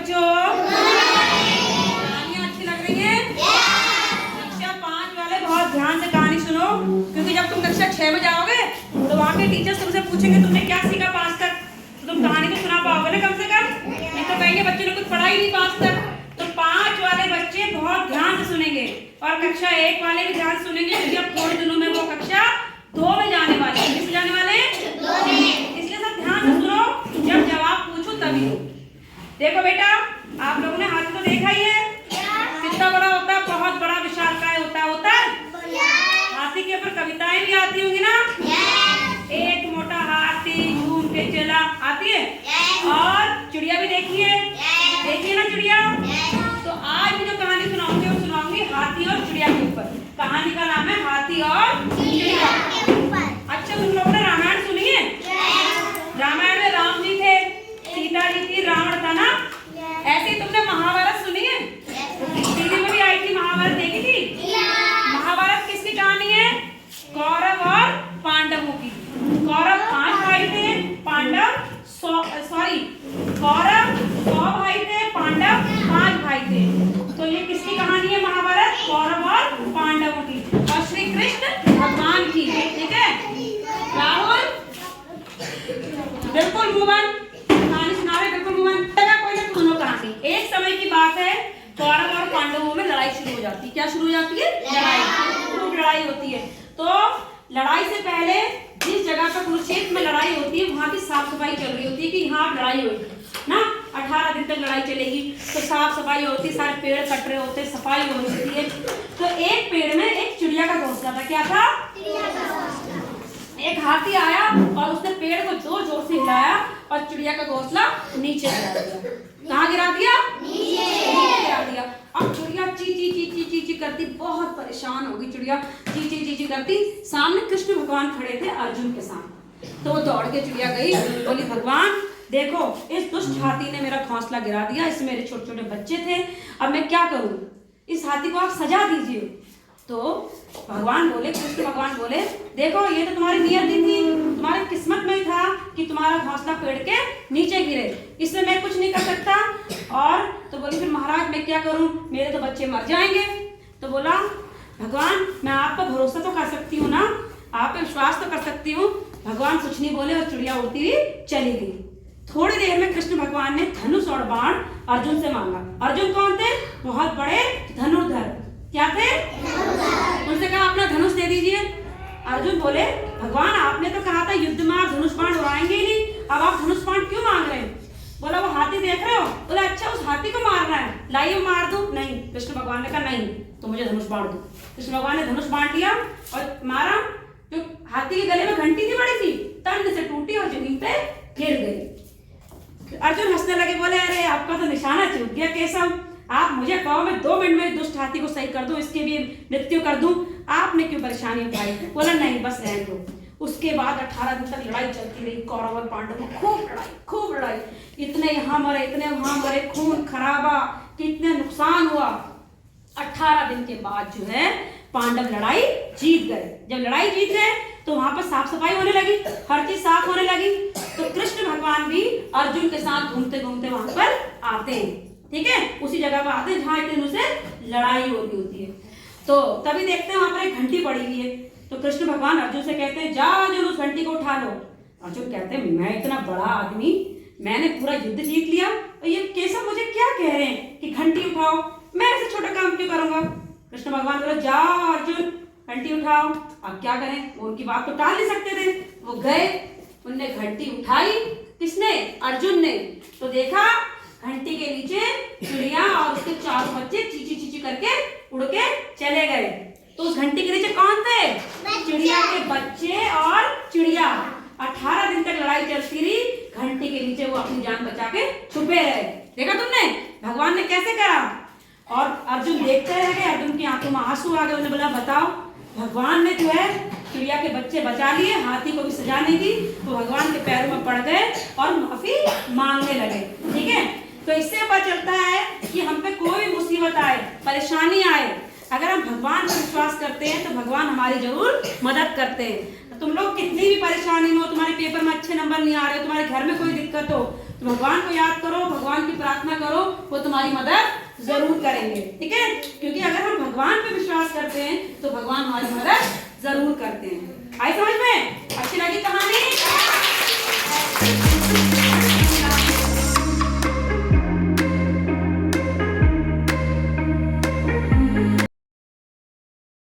बच्चों, कहानियाँ अच्छी लग रही हैं? कक्षा 5 वाले बहुत ध्यान से कहानी सुनो, क्योंकि जब तुम कक्षा 6 में जाओगे तो वहाँ के टीचर्स तुमसे पूछेंगे तुमने क्या सीखा पास तक, तो तुम कहानी तो सुना पाओगे ना कम से कम, नहीं तो कहेंगे बच्चों ने कुछ पढ़ा ही नहीं पास तक। तो 5 वाले बच्चे बहुत ध्यान से सुनेंगे और कक्षा 1 वाले भी ध्यान से सुनेंगे, क्योंकि अब थोड़े दिनों में वो कक्षा 2 में जाने वाले हैं। किस जाने वाले हैं? 2 में। इसलिए सब ध्यान से सुनो, जब जवाब पूछूं तभी दो। देखो बेटा, आप लोगों ने हाथी तो देखा ही है, कितना बड़ा होता है, बहुत बड़ा विशालकाय होता है। हाथी के ऊपर कविताएं भी आती होंगी ना। एक मोटा हाथी झूम के चला, आती है। और चिड़िया भी देखी है, देखिए ना चिड़िया। तो आज भी जो कहानी सुनाऊंगी वो सुनाऊंगी हाथी और चिड़िया के ऊपर। कहानी का नाम है हाथी और चिड़िया। अच्छा, तुम लोगों ने रामायण सुनी है? रामायण में राम जी थे, सीता जी थी, रावण था ना। ऐसे ही तुमने महाभारत सुनी है? टीवी में भी आई थी महाभारत, देखी थी? महाभारत किसकी कहानी है? कौरव और पांडवों की। कौरव 5 भाई थे, पांडव कौरव 100 भाई थे, पांडव 5 भाई थे। तो ये किसकी कहानी है महाभारत? कौरव और पांडवों की, और श्री कृष्ण भगवान की। ठीक है राहुल, बिल्कुल मुंह बंद, कहानी सुना रहे, बिल्कुल मुंह बंद। कोई ना सुनो कहानी। एक समय की बात है, कौरव और पांडवों में लड़ाई शुरू हो जाती है। क्या शुरू हो जाती है? लड़ाई, खूब लड़ाई होती है। तो लड़ाई से पहले जिस जगह पर कुरुक्षेत्र में लड़ाई होती है वहां की साफ सफाई चल रही होती है कि यहाँ लड़ाई होगी ना, 18 दिन तक लड़ाई चलेगी। तो साफ सफाई होती है, सारे पेड़ कट रहे होते, सफाई हो रही होती है। तो एक पेड़ में एक चिड़िया का घोंसला था। क्या था? एक हाथी आया और उसने पेड़ को जोर जोर से हिलाया और चिड़िया का घोंसला नीचे गिरा दिया। कहाँ गिरा दिया? नीचे गिरा दिया। अब चिड़िया ची ची ची ची ची ची करती, बहुत परेशान होगी चिड़िया, ची ची ची ची करती। सामने कृष्ण भगवान खड़े थे अर्जुन के साथ। तो वो दौड़ के चिड़िया गई, बोली भगवान देखो, इस दुष्ट हाथी ने मेरा घोंसला गिरा दिया, इसमें मेरे छोटे छोटे बच्चे थे, अब मैं क्या करूं? इस हाथी को आप सजा दीजिए। तो भगवान बोले, कृष्ण भगवान बोले, देखो ये तो तुम्हारी नियति थी, तुम्हारी किस्मत में था कि तुम्हारा घोंसला पेड़ के नीचे गिरे, इसमें मैं कुछ नहीं कर सकता। और तो बोली फिर महाराज मैं क्या करूं, मेरे तो बच्चे मर जाएंगे। तो बोला भगवान मैं आप पर भरोसा तो कर सकती हूँ ना, आप पे विश्वास तो कर सकती हूँ। भगवान कुछ नहीं बोले और चिड़िया उड़ती हुई चली गई। थोड़ी देर में कृष्ण भगवान ने धनुष और बाण अर्जुन से मांगा। अर्जुन कौन थे? बहुत बड़े धनुर्धर। क्या थे? उनसे कहा अपना धनुष दे दीजिए। अर्जुन बोले भगवान आपने तो कहा था युद्ध में आप धनुष बाण उड़ाएंगे ही नहीं, अब आप धनुष बाण क्यों मांग रहे हैं? बोला वो हाथी देख रहे हो? बोला अच्छा उस हाथी को मारना है, लाइए मार दूं। नहीं, कृष्ण भगवान ने कहा नहीं तो मुझे धनुष बाण दो। कृष्ण भगवान ने धनुष बाण दिया और मारा। जो हाथी के गले में घंटी थी बड़ी सी, तंड से टूटी और जमीन पे गिर गई। अर्जुन हंसने लगे, बोले अरे आपका तो निशाना चूक गया केशव, आप मुझे कहो मैं 2 मिनट में दुष्ट हाथी को सही कर दूं, इसके भी मृत्यु कर दूं, आपने क्यों परेशानी उठाई? बोला नहीं बस रहने दो। उसके बाद 18 दिन तक लड़ाई चलती रही, कौरव और पांडव में खूब लड़ाई, इतने यहाँ मरे इतने वहां मरे, खून खराबा, कितने नुकसान हुआ। 18 दिन के बाद जो है पांडव लड़ाई जीत गए। जब लड़ाई जीत गए तो वहां पर साफ सफाई होने लगी, हर चीज साफ होने लगी। तो कृष्ण भगवान भी अर्जुन के साथ घूमते घूमते वहां पर आते हैं। ठीक है, उसी जगह पर आते हैं जहाँ इतने दिनों से लड़ाई हो रही होती है। तो तभी देखते हैं वहां पर एक घंटी पड़ी हुई है। तो कृष्ण भगवान अर्जुन से कहते हैं जाओ अर्जुन उस घंटी को उठा लो। अर्जुन कहते हैं मैं इतना बड़ा आदमी, मैंने पूरा युद्ध जीत लिया और ये केशव मुझे क्या कह रहे हैं कि घंटी उठाओ, मैं ऐसे छोटा काम क्यों करूंगा? कृष्ण भगवान बोले जाओ अर्जुन घंटी उठाओ। अब क्या करें, वो उनकी बात तो टाल नहीं सकते थे। वो गए, उनने घंटी उठाई। किसने? अर्जुन ने। तो देखा घंटी के नीचे चिड़िया और उसके 4 बच्चे चीची चीची करके उड़ के चले गए। तो उस घंटी के नीचे कौन थे? चिड़िया के बच्चे और चिड़िया। 18 दिन तक लड़ाई चलती रही, घंटी के नीचे वो अपनी जान बचा के छुपे रहे। देखा तुमने भगवान ने कैसे करा? और अर्जुन देखते रह गए, अर्जुन की आंखों में आंसू आ गए। उन्होंने बोला बताओ भगवान ने जो है चिड़िया के बच्चे बचा लिए, हाथी को भी सजा नहीं दी, तो भगवान के पैरों में पड़ गए और माफी मांगने लगे। ठीक है, तो इससे पता चलता है कि हम पे कोई मुसीबत आए, परेशानी आए, अगर हम भगवान पर विश्वास करते हैं तो भगवान हमारी जरूर मदद करते हैं। तुम लोग कितनी भी परेशानी में हो, तुम्हारे पेपर में अच्छे नंबर नहीं आ रहे हो, तुम्हारे घर में कोई दिक्कत हो, तो भगवान को याद करो, भगवान की प्रार्थना करो, वो तुम्हारी मदद जरूर करेंगे। ठीक है, क्योंकि अगर हम भगवान पे विश्वास करते हैं तो भगवान हमारी मदद जरूर करते हैं। आई समझ में? अच्छी लगी कहानी?